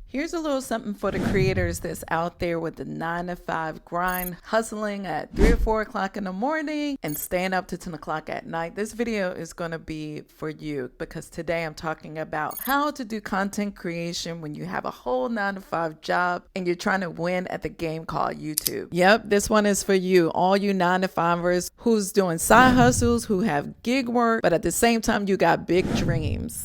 Here's a little something for the creators that's out there with the 9 to 5 grind, hustling at 3 or 4 o'clock in the morning and staying up to 10 o'clock at night. This video is going to be for you because today I'm talking about how to do content creation when you have a whole 9 to 5 job and you're trying to win at the game called YouTube. Yep, this one is for you, all you 9 to 5ers who's doing side hustles, who have gig work, but at the same time you got big dreams.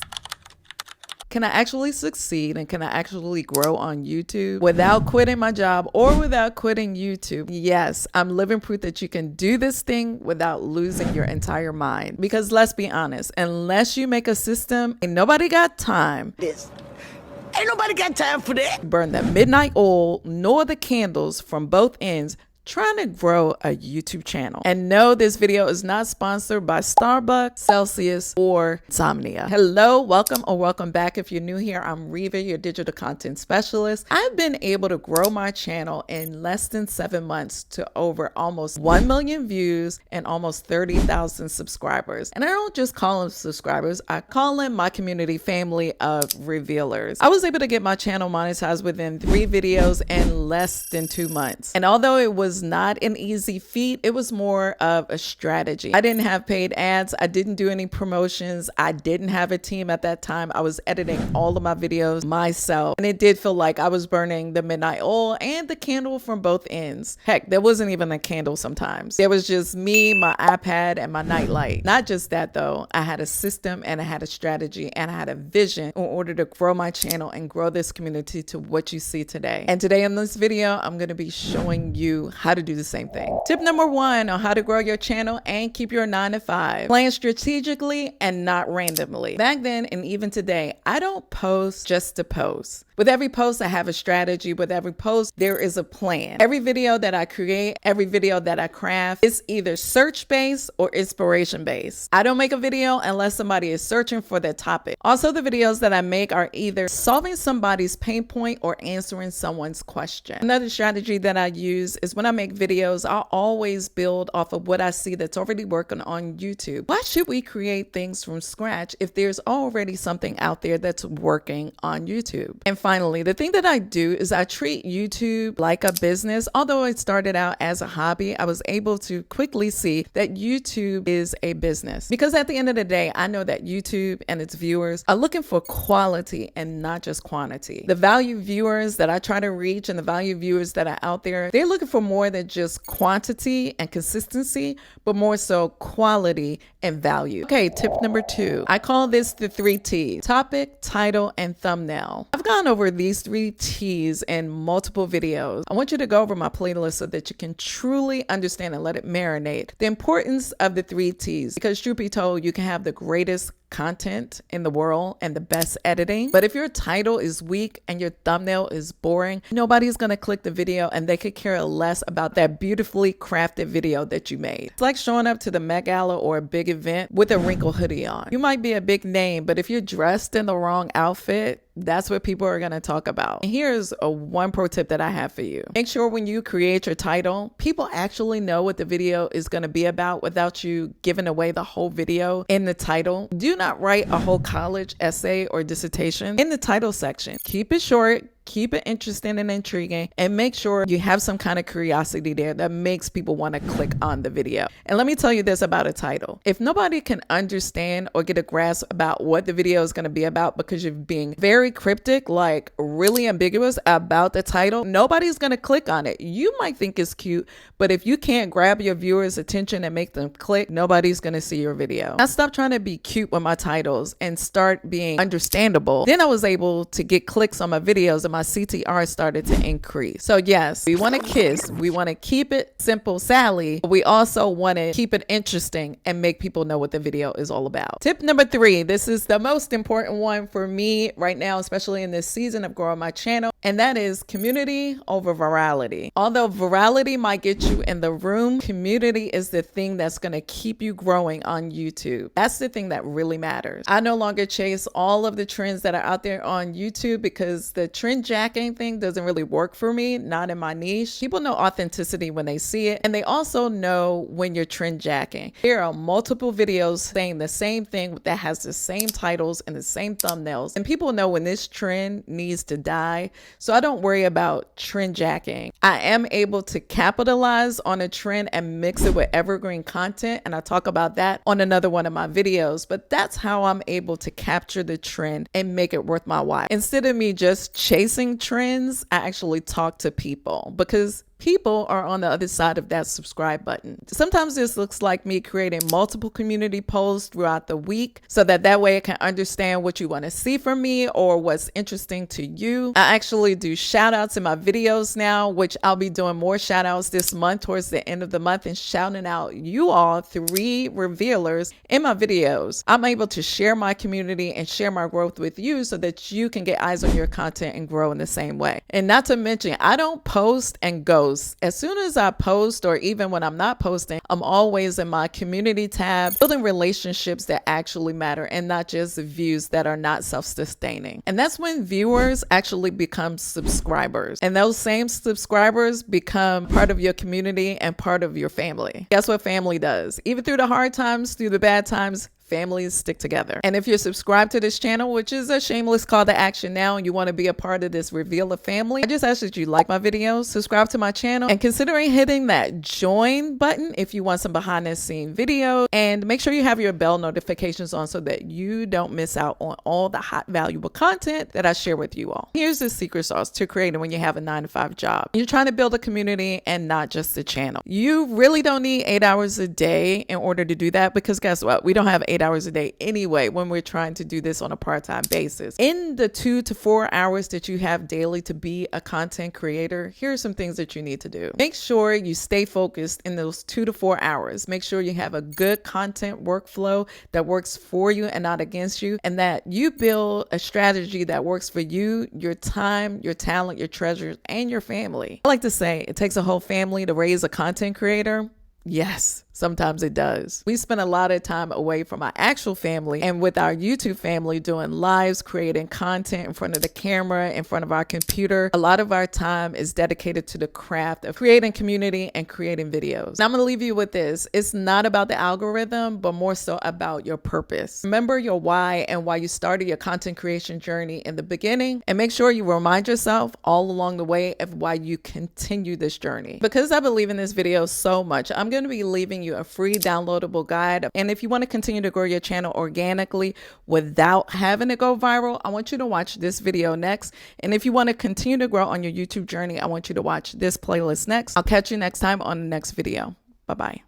Can I actually succeed and can I actually grow on YouTube without quitting my job or without quitting YouTube? Yes, I'm living proof that you can do this thing without losing your entire mind. Because let's be honest, unless you make a system, ain't nobody got time. Ain't nobody got time for that. Burn the midnight oil nor the candles from both ends trying to grow a YouTube channel. And no, this video is not sponsored by Starbucks, Celsius, or Insomnia. Hello, welcome or welcome back. If you're new here, I'm Reva, your digital content specialist. I've been able to grow my channel in less than 7 months to over almost 1 million views and almost 30,000 subscribers. And I don't just call them subscribers, I call them my community family of revealers. I was able to get my channel monetized within 3 videos in less than 2 months. And although it was not an easy feat, it was more of a strategy. I didn't have paid ads. I didn't do any promotions. I didn't have a team at that time. I was editing all of my videos myself. And it did feel like I was burning the midnight oil and the candle from both ends. Heck, there wasn't even a candle sometimes. There was just me, my iPad, and my nightlight. Not just that though. I had a system and I had a strategy and I had a vision in order to grow my channel and grow this community to what you see today. And today in this video, I'm going to be showing you how to do the same thing. Tip number 1 on how to grow your channel and keep your 9 to 5. Plan strategically and not randomly. Back then and even today, I don't post just to post. With every post, I have a strategy. With every post, there is a plan. Every video that I create, every video that I craft is either search-based or inspiration-based. I don't make a video unless somebody is searching for that topic. Also, the videos that I make are either solving somebody's pain point or answering someone's question. Another strategy that I use is when I make videos, I'll always build off of what I see that's already working on YouTube. Why should we create things from scratch if there's already something out there that's working on YouTube? And finally, the thing that I do is I treat YouTube like a business. Although it started out as a hobby, I was able to quickly see that YouTube is a business. Because at the end of the day, I know that YouTube and its viewers are looking for quality and not just quantity. The value viewers that I try to reach and the value viewers that are out there, they're looking for more than just quantity and consistency, but more so quality and value. Okay, tip number 2. I call this the 3 T's: topic, title, and thumbnail. I've gone over these 3 T's in multiple videos. I want you to go over my playlist so that you can truly understand and let it marinate the importance of the 3 T's. Because truth be told, you can have the greatest content in the world and the best editing, but if your title is weak and your thumbnail is boring, nobody's gonna click the video and they could care less about that beautifully crafted video that you made. It's like showing up to the Met Gala or a big event with a wrinkled hoodie on. You might be a big name, but if you're dressed in the wrong outfit, that's what people are going to talk about. And here's one pro tip that I have for you. Make sure when you create your title, people actually know what the video is going to be about without you giving away the whole video in the title. Do not write a whole college essay or dissertation in the title section. Keep it short. Keep it interesting and intriguing, and make sure you have some kind of curiosity there that makes people want to click on the video. And let me tell you this about a title. If nobody can understand or get a grasp about what the video is going to be about because you're being very cryptic, like really ambiguous about the title, nobody's going to click on it. You might think it's cute, but if you can't grab your viewers' attention and make them click, nobody's going to see your video. I stopped trying to be cute with my titles and start being understandable. Then I was able to get clicks on my videos and my CTR started to increase. So yes, we want to kiss. We want to keep it simple, Sally. But we also want to keep it interesting and make people know what the video is all about. Tip number 3. This is the most important one for me right now, especially in this season of growing my channel. and that is community over virality. Although virality might get you in the room, community is the thing that's going to keep you growing on YouTube. That's the thing that really matters. I no longer chase all of the trends that are out there on YouTube because the trend jacking thing doesn't really work for me, not in my niche. People know authenticity when they see it, and they also know when you're trend jacking. There are multiple videos saying the same thing that has the same titles and the same thumbnails, and people know when this trend needs to die. So I don't worry about trend jacking. I am able to capitalize on a trend and mix it with evergreen content, and I talk about that on another one of my videos, but that's how I'm able to capture the trend and make it worth my while. Instead of me just chasing trends, I actually talk to people, because people are on the other side of that subscribe button. Sometimes this looks like me creating multiple community posts throughout the week so that way I can understand what you want to see from me or what's interesting to you. I actually do shout outs in my videos now, which I'll be doing more shout outs this month towards the end of the month and shouting out you all 3 revealers in my videos. I'm able to share my community and share my growth with you so that you can get eyes on your content and grow in the same way. And not to mention, I don't post and ghost. As soon as I post, or even when I'm not posting, I'm always in my community tab, building relationships that actually matter and not just views that are not self-sustaining. And that's when viewers actually become subscribers. And those same subscribers become part of your community and part of your family. That's what family does. Even through the hard times, through the bad times, families stick together. And if you're subscribed to this channel, which is a shameless call to action now, and you want to be a part of this reveal of family, I just ask that you like my videos, subscribe to my channel, and considering hitting that join button if you want some behind the scene videos, and make sure you have your bell notifications on so that you don't miss out on all the hot valuable content that I share with you all. Here's the secret sauce to creating when you have a 9-to-5 job. You're trying to build a community and not just a channel. You really don't need 8 hours a day in order to do that, because guess what? We don't have 8 hours a day anyway when we're trying to do this on a part-time basis. In the 2 to 4 hours that you have daily to be a content creator, here are some things that you need to do. Make sure you stay focused in those 2 to 4 hours. Make sure you have a good content workflow that works for you and not against you, and that you build a strategy that works for you, your time, your talent, your treasures, and your family. I like to say it takes a whole family to raise a content creator. Yes, sometimes it does. We spend a lot of time away from our actual family and with our YouTube family doing lives, creating content in front of the camera, in front of our computer. A lot of our time is dedicated to the craft of creating community and creating videos. Now I'm going to leave you with this. It's not about the algorithm, but more so about your purpose. Remember your why and why you started your content creation journey in the beginning, and make sure you remind yourself all along the way of why you continue this journey. Because I believe in this video so much, I'm going to be leaving you a free downloadable guide. And if you want to continue to grow your channel organically without having to go viral, I want you to watch this video next. And if you want to continue to grow on your YouTube journey, I want you to watch this playlist next. I'll catch you next time on the next video. Bye-bye.